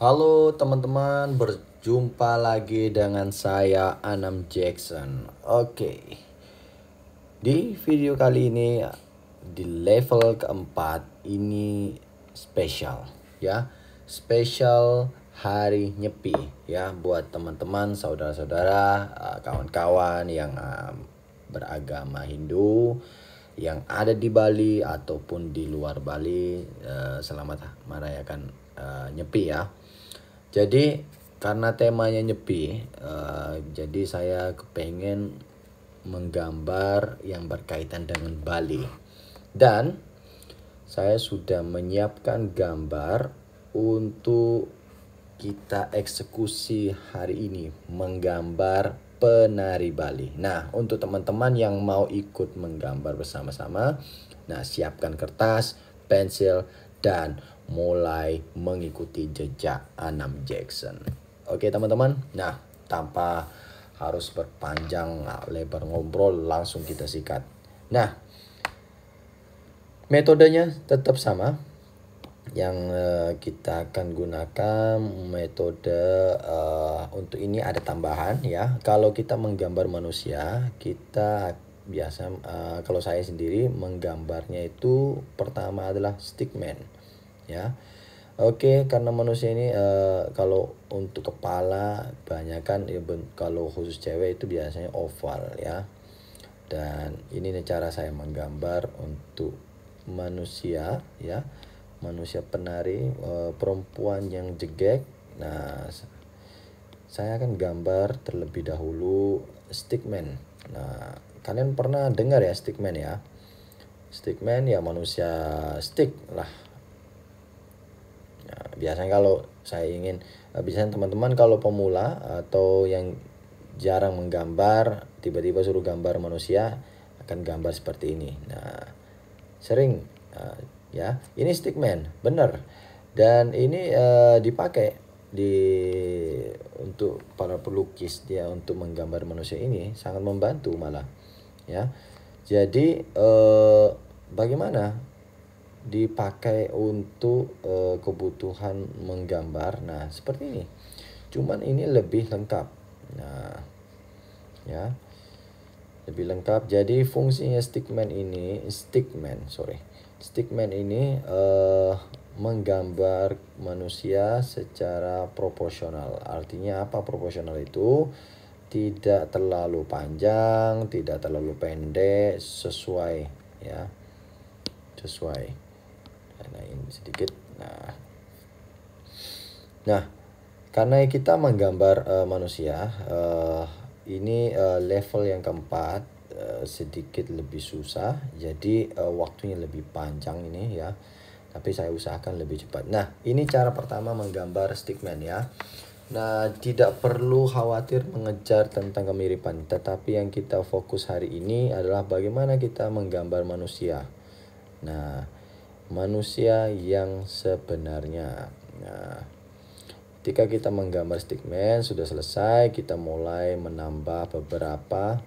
Halo teman-teman, berjumpa lagi dengan saya Anam Jackson. Oke, di video kali ini di level keempat ini spesial ya, spesial hari Nyepi ya buat teman-teman, saudara-saudara, kawan-kawan yang beragama Hindu yang ada di Bali ataupun di luar Bali. Selamat merayakan Nyepi ya. Jadi karena temanya Nyepi, jadi saya kepengen menggambar yang berkaitan dengan Bali. Dan saya sudah menyiapkan gambar untuk kita eksekusi hari ini, menggambar penari Bali. Nah, untuk teman-teman yang mau ikut menggambar bersama-sama, nah siapkan kertas, pensil, dan mulai mengikuti jejak Anam Jackson. Oke teman-teman, nah tanpa harus berpanjang lebar ngobrol, langsung kita sikat. Nah, metodenya tetap sama. Yang kita akan gunakan metode untuk ini ada tambahan ya. Kalau kita menggambar manusia, kita biasa kalau saya sendiri menggambarnya itu pertama adalah stickman ya. Oke, karena manusia ini kalau untuk kepala kebanyakan ya, kalau khusus cewek itu biasanya oval ya. Dan ini nih cara saya menggambar untuk manusia ya, manusia penari, perempuan yang jegek. Nah, saya akan gambar terlebih dahulu stickman. Nah, kalian pernah dengar ya stickman ya? Stickman ya manusia stick lah. Nah, biasanya kalau saya ingin, biasanya teman-teman kalau pemula atau yang jarang menggambar, tiba-tiba suruh gambar manusia, akan gambar seperti ini. Nah, sering ya, ini stickman, bener. Dan ini dipakai untuk para pelukis dia untuk menggambar manusia ini sangat membantu malah ya. Jadi bagaimana dipakai untuk kebutuhan menggambar. Nah, seperti ini. Cuman ini lebih lengkap. Nah, ya. Lebih lengkap. Jadi fungsinya stickman ini menggambar manusia secara proporsional. Artinya apa proporsional itu? Tidak terlalu panjang, tidak terlalu pendek, sesuai ya. Sesuai. Nah, ini sedikit. Nah, karena kita menggambar manusia, ini level yang keempat, sedikit lebih susah, jadi waktunya lebih panjang ini ya. Tapi saya usahakan lebih cepat. Nah, ini cara pertama menggambar stickman ya. Nah, tidak perlu khawatir mengejar tentang kemiripan, tetapi yang kita fokus hari ini adalah bagaimana kita menggambar manusia. Nah, manusia yang sebenarnya. Nah, ketika kita menggambar stickman sudah selesai, kita mulai menambah beberapa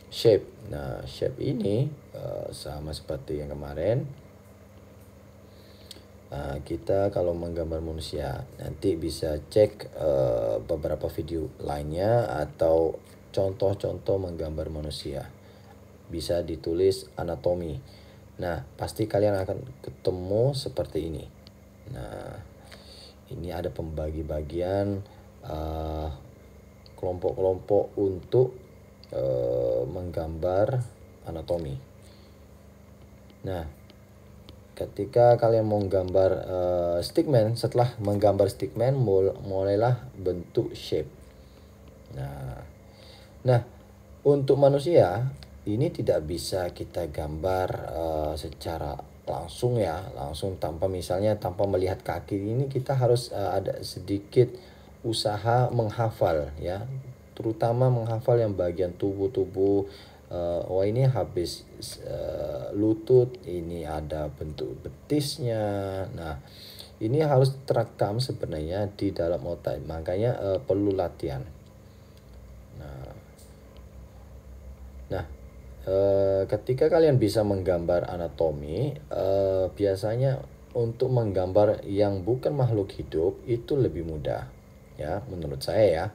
shape. Nah, shape ini sama seperti yang kemarin. Kita kalau menggambar manusia nanti bisa cek beberapa video lainnya atau contoh-contoh menggambar manusia. Bisa ditulis anatomi. Nah, pasti kalian akan ketemu seperti ini. Nah, ini ada pembagi-bagian kelompok-kelompok untuk menggambar anatomi. Nah, ketika kalian mau gambar stickman, setelah menggambar stickman mulailah bentuk shape. Nah, untuk manusia ini tidak bisa kita gambar secara langsung ya, langsung tanpa melihat kaki. Ini kita harus ada sedikit usaha menghafal ya, terutama menghafal yang bagian tubuh. Oh, ini habis lutut, ini ada bentuk betisnya. Nah, ini harus terekam sebenarnya di dalam otak, makanya perlu latihan. Nah, ketika kalian bisa menggambar anatomi, biasanya untuk menggambar yang bukan makhluk hidup itu lebih mudah ya menurut saya ya.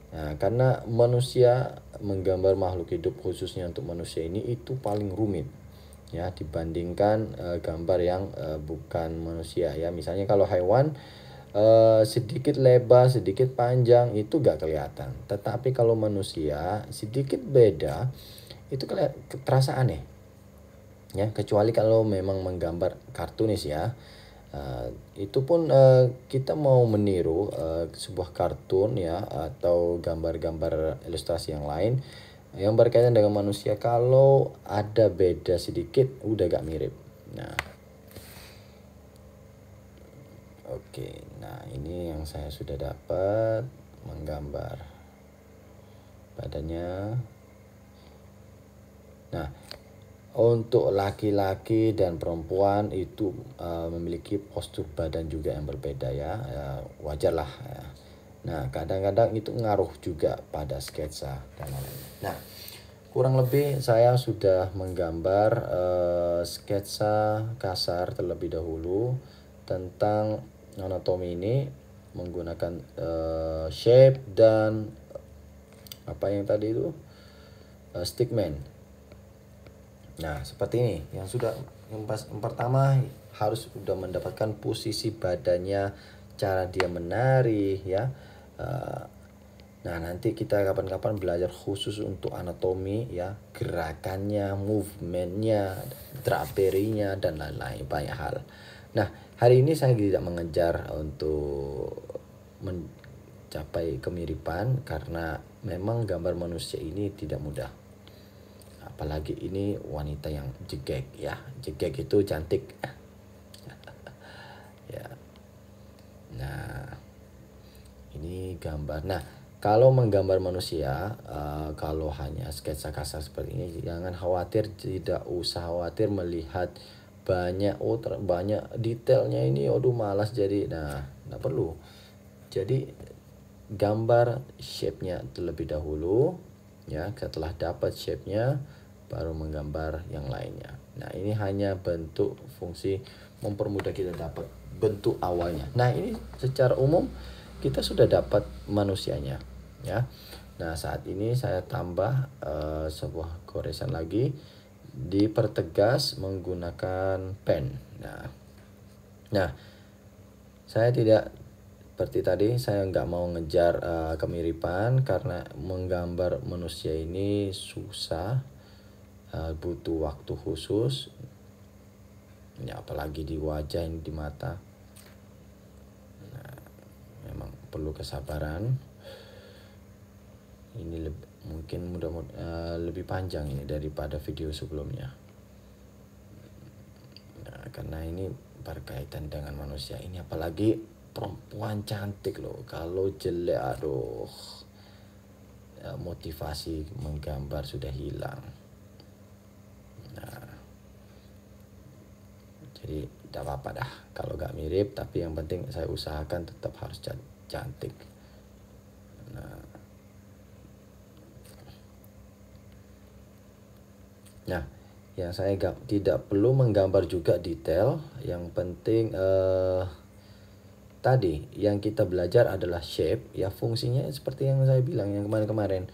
Nah, karena manusia menggambar makhluk hidup khususnya untuk manusia ini itu paling rumit ya dibandingkan gambar yang bukan manusia ya. Misalnya kalau hewan sedikit lebar, sedikit panjang itu gak kelihatan. Tetapi kalau manusia sedikit beda itu terasa aneh ya, kecuali kalau memang menggambar kartunis ya. Itu pun kita mau meniru sebuah kartun ya atau gambar-gambar ilustrasi yang lain yang berkaitan dengan manusia, kalau ada beda sedikit udah gak mirip. Nah, oke, nah ini yang saya sudah dapat menggambar badannya. Nah, untuk laki-laki dan perempuan itu memiliki postur badan juga yang berbeda ya, wajar lah ya. Nah, kadang-kadang itu ngaruh juga pada sketsa dan lain-lain. Nah, kurang lebih saya sudah menggambar sketsa kasar terlebih dahulu tentang anatomi ini menggunakan shape dan apa yang tadi itu stickman. Nah, seperti ini yang pertama harus sudah mendapatkan posisi badannya, cara dia menari ya. Nah, nanti kita kapan-kapan belajar khusus untuk anatomi ya, gerakannya, movementnya, draperinya dan lain-lain, banyak hal. Nah, hari ini saya tidak mengejar untuk mencapai kemiripan karena memang gambar manusia ini tidak mudah. Apalagi ini wanita yang jegek ya, jegek itu cantik ya. Nah, ini gambar. Nah, kalau menggambar manusia kalau hanya sketsa kasar seperti ini jangan khawatir, tidak usah khawatir melihat banyak banyak detailnya ini, aduh malas jadi. Nah, nggak perlu. Jadi gambar shape-nya terlebih dahulu ya, setelah dapat shape-nya baru menggambar yang lainnya. Nah, ini hanya bentuk fungsi mempermudah kita dapat bentuk awalnya. Nah, ini secara umum kita sudah dapat manusianya ya. Nah, saat ini saya tambah sebuah goresan lagi, dipertegas menggunakan pen. Nah, saya tidak seperti tadi, saya nggak mau ngejar kemiripan karena menggambar manusia ini susah. Butuh waktu khusus ya, apalagi di wajah ini, di mata. Nah, memang perlu kesabaran. Ini mungkin lebih panjang ini daripada video sebelumnya. Nah, karena ini berkaitan dengan manusia ini, apalagi perempuan cantik loh. Kalau jelek aduh, motivasi menggambar sudah hilang. Nah, jadi tidak apa-apa dah kalau gak mirip, tapi yang penting saya usahakan tetap harus cantik. Nah, yang saya tidak perlu menggambar juga detail, yang penting tadi yang kita belajar adalah shape ya, fungsinya seperti yang saya bilang yang kemarin-kemarin.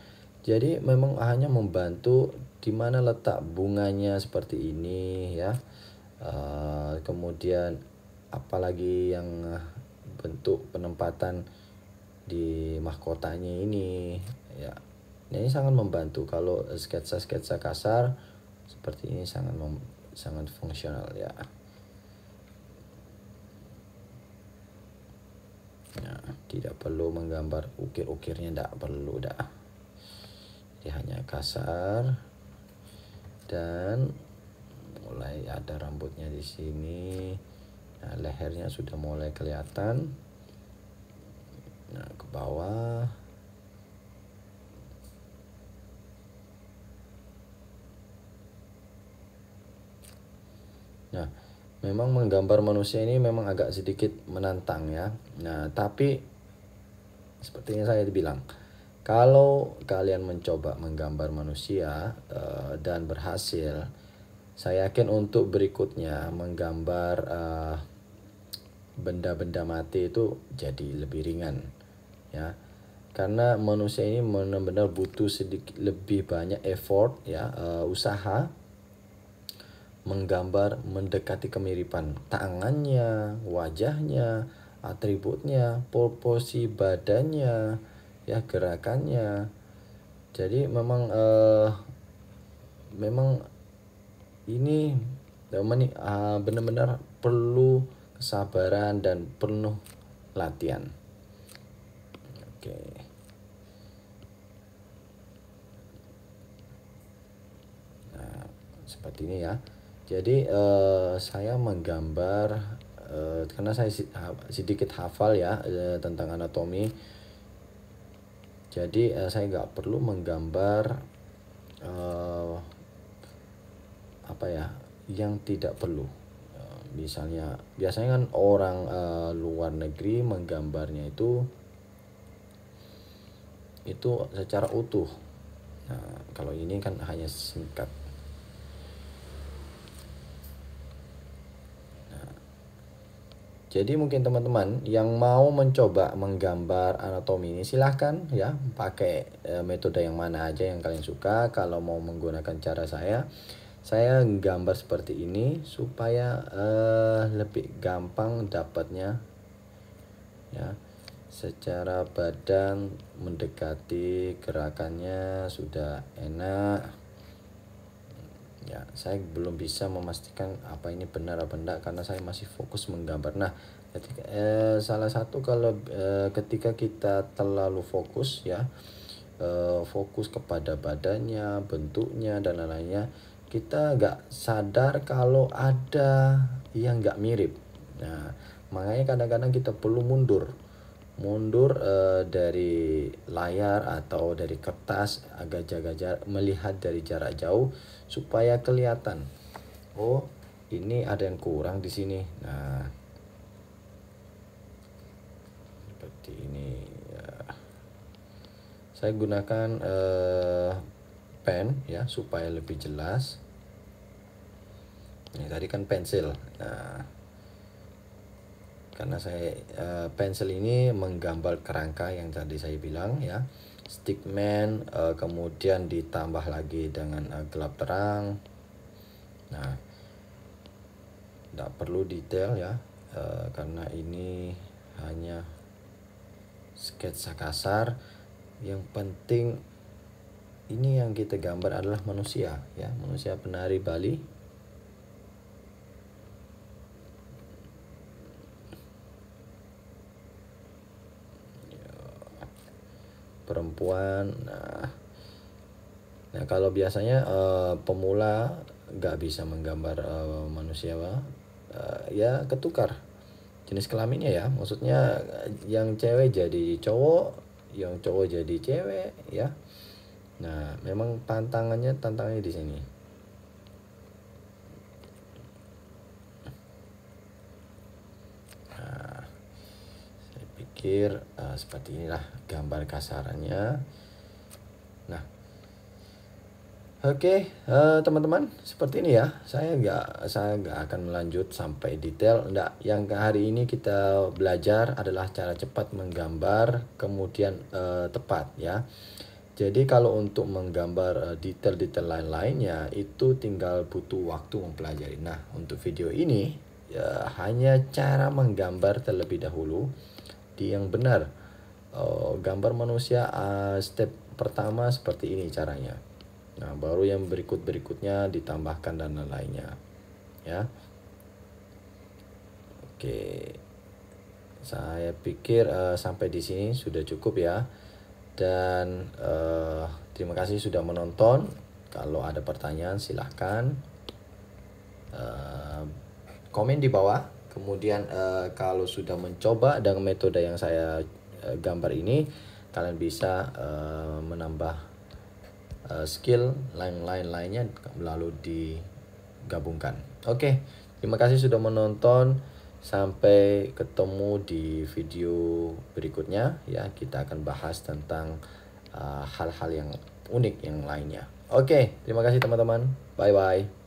Jadi memang hanya membantu di mana letak bunganya seperti ini ya. Kemudian apalagi yang bentuk penempatan di mahkotanya ini ya. Nah, ini sangat membantu kalau sketsa-sketsa kasar seperti ini, sangat fungsional ya. Nah, tidak perlu menggambar ukir-ukirnya, tidak perlu dah. Jadi hanya kasar dan mulai ada rambutnya di sini. Nah, lehernya sudah mulai kelihatan. Nah, ke bawah. Nah, memang menggambar manusia ini memang agak sedikit menantang ya. Nah, tapi seperti yang saya bilang, kalau kalian mencoba menggambar manusia dan berhasil, saya yakin untuk berikutnya menggambar benda-benda mati itu jadi lebih ringan ya, karena manusia ini benar-benar butuh sedikit lebih banyak effort ya, usaha menggambar mendekati kemiripan tangannya, wajahnya, atributnya, proporsi badannya, ya gerakannya. Jadi memang ini benar-benar perlu kesabaran dan penuh latihan. Oke. Nah, seperti ini ya. Jadi saya menggambar karena saya sedikit hafal ya tentang anatomi. Jadi saya nggak perlu menggambar apa ya yang tidak perlu. Misalnya biasanya kan orang luar negeri menggambarnya itu secara utuh. Nah, kalau ini kan hanya singkat. Jadi mungkin teman-teman yang mau mencoba menggambar anatomi ini silahkan ya pakai metode yang mana aja yang kalian suka. Kalau mau menggunakan cara saya gambar seperti ini supaya lebih gampang dapatnya ya. Secara badan mendekati gerakannya sudah enak. Ya, saya belum bisa memastikan apa ini benar apa enggak karena saya masih fokus menggambar. Nah, salah satu kalau ketika kita terlalu fokus ya, fokus kepada badannya, bentuknya dan lain-lainnya, kita nggak sadar kalau ada yang nggak mirip. Nah, makanya kadang-kadang kita perlu mundur dari layar atau dari kertas, agak jaga melihat dari jarak jauh supaya kelihatan oh ini ada yang kurang di sini. Nah, seperti ini ya. Saya gunakan pen ya supaya lebih jelas. Ini tadi kan pensil. Nah, karena saya pensil ini menggambar kerangka yang tadi saya bilang ya, stickman, kemudian ditambah lagi dengan gelap terang. Nah, tidak perlu detail ya, karena ini hanya sketsa kasar. Yang penting ini yang kita gambar adalah manusia ya, manusia penari Bali. Perempuan. Nah kalau biasanya pemula nggak bisa menggambar manusia ya ketukar jenis kelaminnya ya, maksudnya yang cewek jadi cowok, yang cowok jadi cewek ya. Nah memang tantangannya di sini. Seperti inilah gambar kasarannya. Nah, oke, teman-teman, seperti ini ya. Saya nggak akan melanjut sampai detail. Nggak. Yang hari ini kita belajar adalah cara cepat menggambar, kemudian tepat ya. Jadi kalau untuk menggambar detail-detail lain-lainnya itu tinggal butuh waktu mempelajari. Nah, untuk video ini ya, hanya cara menggambar terlebih dahulu yang benar. Gambar manusia step pertama seperti ini caranya. Nah baru yang berikutnya ditambahkan dan lainnya ya. Oke, saya pikir sampai di sini sudah cukup ya. Dan terima kasih sudah menonton. Kalau ada pertanyaan silahkan komen di bawah. Kemudian kalau sudah mencoba dengan metode yang saya gambar ini, kalian bisa menambah skill lainnya lalu digabungkan. Oke, terima kasih sudah menonton. Sampai ketemu di video berikutnya ya. Kita akan bahas tentang hal-hal yang unik yang lainnya. Oke, terima kasih teman-teman. Bye bye.